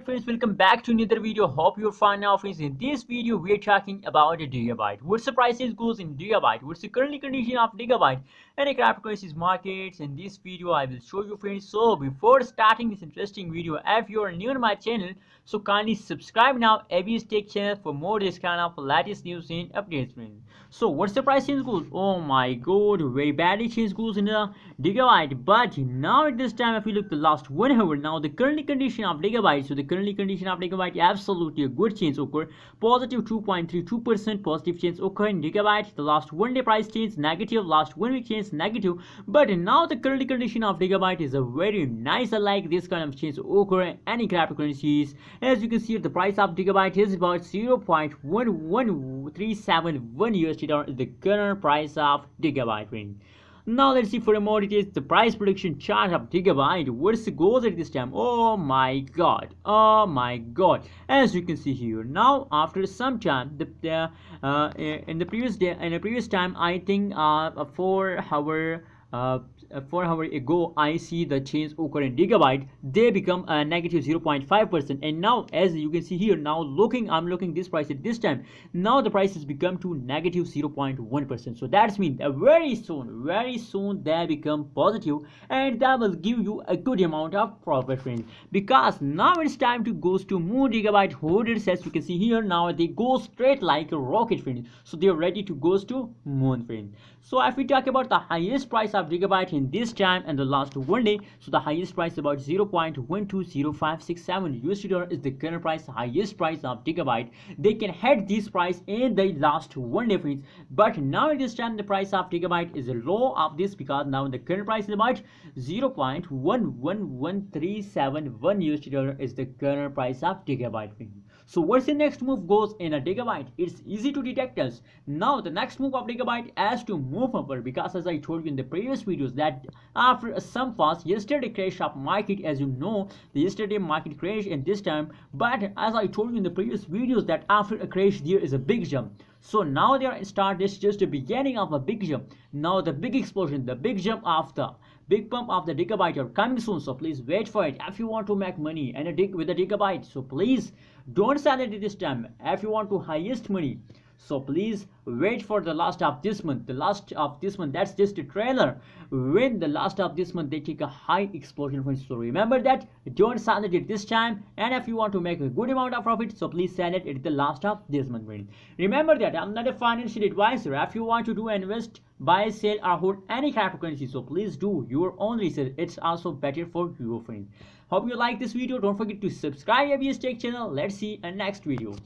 Friends, welcome back to another video. Hope you're fine now, friends. In this video we're talking about a Digibyte. What's the prices goes in Digibyte? What's the current condition of Digibyte and the cryptocurrencies markets? In this video I will show you, friends. So before starting this interesting video, if you are new to my channel, so kindly subscribe now, ABS Tech channel, for more this kind of latest news and updates, friends. So what's the price change goes? Oh my god, very badly change goes in the Digibyte. But now at this time, if you look the last 1 hour, now the current condition of Digibyte, so the currently condition of Digibyte, absolutely a good change occur, positive 2.32% positive change occur in Digibyte. The last 1 day price change negative, last 1 week change negative, but now the currently condition of Digibyte is a very nice. I like this kind of change occur in any cryptocurrencies. As you can see, the price of Digibyte is about 0.11371 USD is the current price of Digibyte. Now let's see for more details the price prediction chart of Digibyte. What's the goals at this time? Oh my god, as you can see here, now after some time, in the previous day, in the previous time, I think 4 hours ago, I see the change occur in Digibyte. They become a negative 0.5%, and now as you can see here, now I'm looking this price at this time, now the price has become to negative 0.1%. so that's mean very soon they become positive, and that will give you a good amount of profit, friends, because now it's time to goes to more Digibyte holders. As you can see here, now they go straight like a rocket, friends, so they're ready to goes to moon, friends. So if we talk about the highest price of Digibyte in this time and the last 1 day, so the highest price about 0.120567 USD dollar is the current price, highest price of Digibyte. They can hit this price in the last 1 day, friends, but now at this time the price of Digibyte is low of this, because now the current price is about 0.11137 USD dollar is the current price of Digibyte, friends. So what's the next move goes in a Digibyte? It's easy to detect us. Now the next move of Digibyte has to move upward, because as I told you in the previous videos that after some fast yesterday crash of market, as you know, the yesterday market crash in this time, but as I told you in the previous videos that after a crash there is a big jump. So now they are this just the beginning of a big jump. Now the big explosion, the big jump of the big pump of the Digibyte are coming soon, so please wait for it if you want to make money and with the Digibyte. So please don't sell it at this time if you want to highest money. So please wait for the last of this month. The last of this month, that's just a trailer. When the last of this month they take a high explosion, friends. So remember that, don't sell it at this time, and if you want to make a good amount of profit, so please sell it at the last of this month, friends. Remember that I'm not a financial advisor. If you want to do invest, buy, sell, or hold any cryptocurrency, so please do your own research. It's also better for your friends. Hope you like this video. Don't forget to subscribe ABS Tech channel. Let's see in next video.